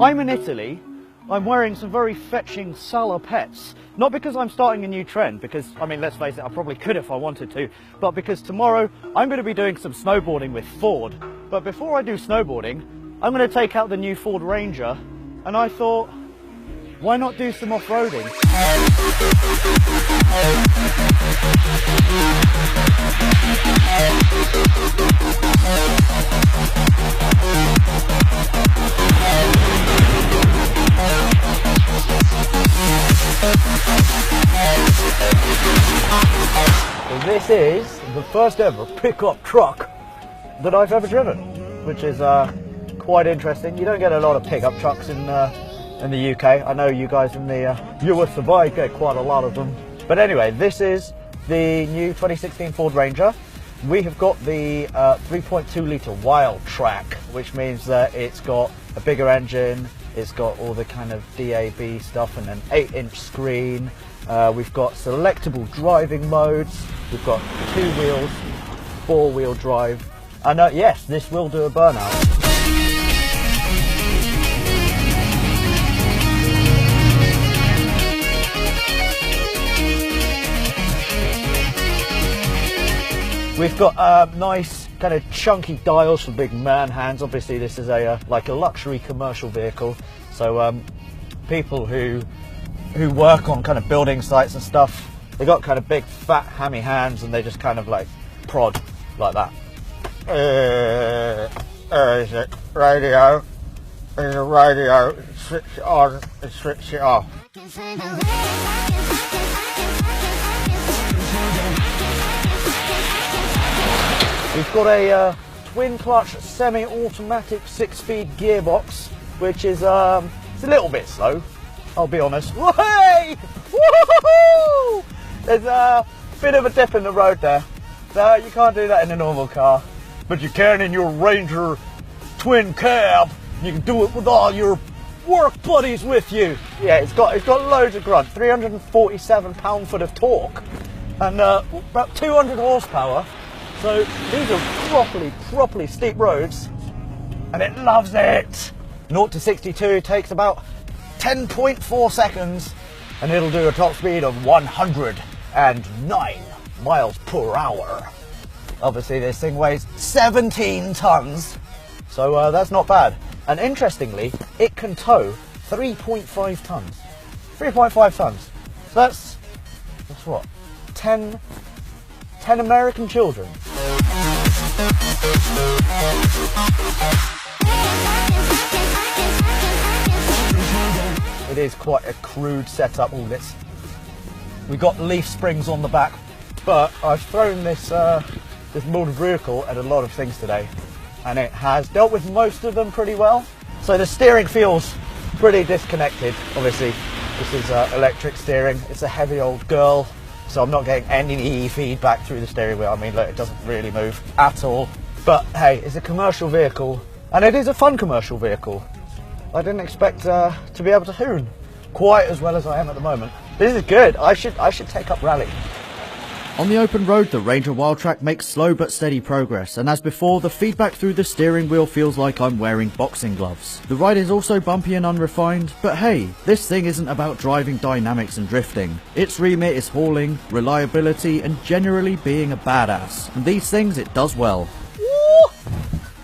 I'm in Italy. I'm wearing some very fetching salopettes. Not because I'm starting a new trend, because, I mean, let's face it, I probably could if I wanted to, but because tomorrow I'm going to be doing some snowboarding with Ford. But before I do snowboarding, I'm going to take out the new Ford Ranger, and I thought, why not do some off-roading? So this is the first ever pickup truck that I've ever driven, which is quite interesting. You don't get a lot of pickup trucks in the UK. I know you guys in the US of A get quite a lot of them. But anyway, this is the new 2016 Ford Ranger. We have got the 3.2 litre Wildtrak, which means that it's got a bigger engine, it's got all the kind of DAB stuff and an 8-inch screen. We've got selectable driving modes, we've got 2 wheels, 4-wheel drive, and yes, this will do a burnout. We've got nice kind of chunky dials for big man hands. Obviously this is a like a luxury commercial vehicle, so people who work on kind of building sites and stuff, they got kind of big fat hammy hands and they just kind of like prod like that. Is it radio? Is it radio? Switch it on and switch it off. We've got a twin clutch semi-automatic 6-speed gearbox, which is it's a little bit slow, I'll be honest. Hey! Woo-hoo-hoo! There's a bit of a dip in the road there. No, you can't do that in a normal car, but you can in your Ranger twin cab. You can do it with all your work buddies with you. Yeah, it's got loads of grunt, 347 pound-foot of torque, and about 200 horsepower. So these are properly steep roads, and it loves it. 0 to 62 takes about 10.4 seconds, and it'll do a top speed of 109 miles per hour. Obviously this thing weighs 17 tons, so that's not bad. And interestingly, it can tow 3.5 tons. 3.5 tons. So that's what? 10 American children. It is quite a crude setup, all this. We got leaf springs on the back, but I've thrown this this motor vehicle at a lot of things today, and it has dealt with most of them pretty well. So the steering feels pretty disconnected. Obviously, this is electric steering. It's a heavy old girl, so I'm not getting any feedback through the steering wheel. I mean, look, it doesn't really move at all. But hey, it's a commercial vehicle, and it is a fun commercial vehicle. I didn't expect to be able to hoon quite as well as I am at the moment. This is good. I should take up rally. On the open road, the Ranger Wildtrak makes slow but steady progress, and as before, the feedback through the steering wheel feels like I'm wearing boxing gloves. The ride is also bumpy and unrefined, but hey, this thing isn't about driving dynamics and drifting. Its remit is hauling, reliability, and generally being a badass. And these things it does well. Woo!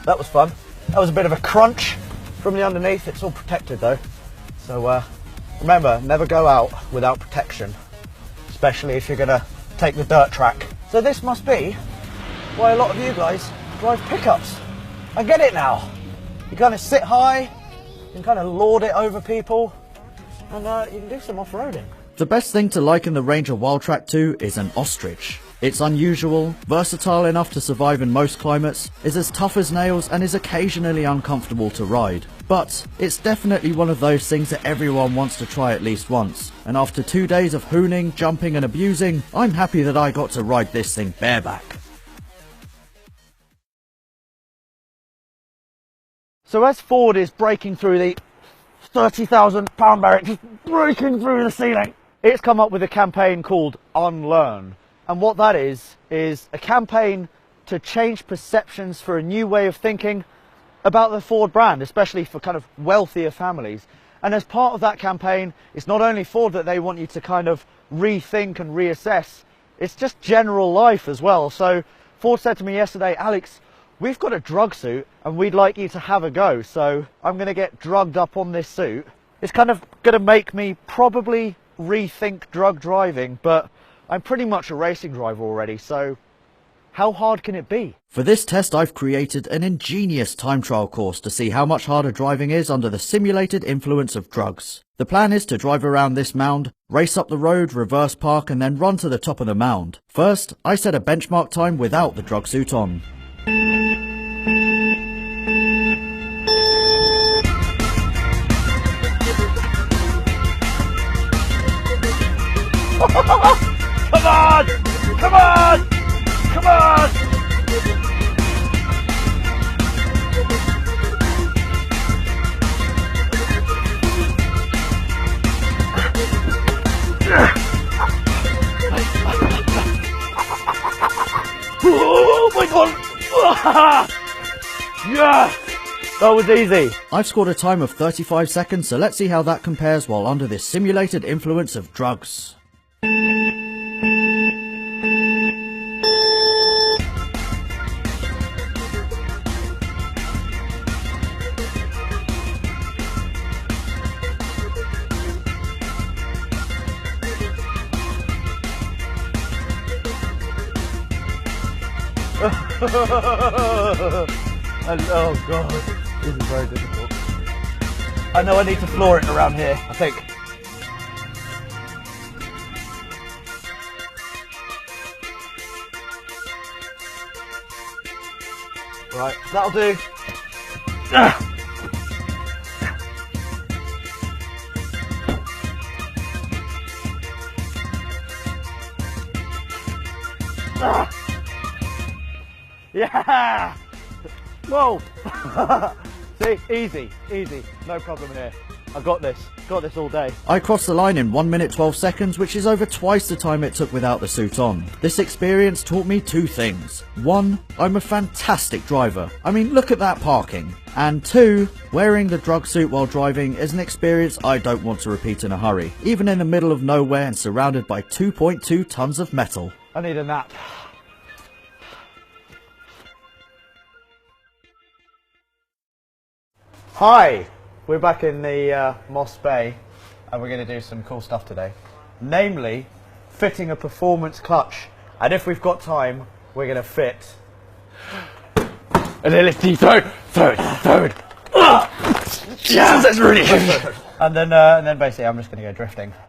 That was fun. That was a bit of a crunch from the underneath. It's all protected though. So remember, never go out without protection, especially if you're gonna take the dirt track. So this must be why a lot of you guys drive pickups. I get it now. You kind of sit high, you can kind of lord it over people, and you can do some off-roading. The best thing to liken the Ranger Wildtrak to is an ostrich. It's unusual, versatile enough to survive in most climates, is as tough as nails, and is occasionally uncomfortable to ride. But it's definitely one of those things that everyone wants to try at least once. And after 2 days of hooning, jumping and abusing, I'm happy that I got to ride this thing bareback. So as Ford is breaking through the 30,000 pound barrier, just breaking through the ceiling, it's come up with a campaign called Unlearn. And what that is a campaign to change perceptions for a new way of thinking about the Ford brand, especially for kind of wealthier families. And as part of that campaign, it's not only Ford that they want you to kind of rethink and reassess, it's just general life as well. So Ford said to me yesterday, Alex, we've got a drug suit and we'd like you to have a go. So I'm going to get drugged up on this suit. It's kind of going to make me probably rethink drug driving, but I'm pretty much a racing driver already, so how hard can it be? For this test, I've created an ingenious time trial course to see how much harder driving is under the simulated influence of drugs. The plan is to drive around this mound, race up the road, reverse park, and then run to the top of the mound. First, I set a benchmark time without the drug suit on. Come on! Come on! Come on! Oh my god! Yeah! That was easy. I've scored a time of 35 seconds, so let's see how that compares while under this simulated influence of drugs. Oh god, this is very difficult. I know I need to floor it around here, I think. Right, that'll do. Yeah! Whoa! See, easy, no problem in here. I got this all day. I crossed the line in 1 minute 12 seconds, which is over twice the time it took without the suit on. This experience taught me two things. One, I'm a fantastic driver. I mean, look at that parking. And two, wearing the drug suit while driving is an experience I don't want to repeat in a hurry, even in the middle of nowhere and surrounded by 2.2 tons of metal. I need a nap. Hi, we're back in the Moss Bay and we're going to do some cool stuff today. Namely, fitting a performance clutch. And if we've got time, we're going to fit an LSD third. Yeah, that's really good. And then basically I'm just going to go drifting.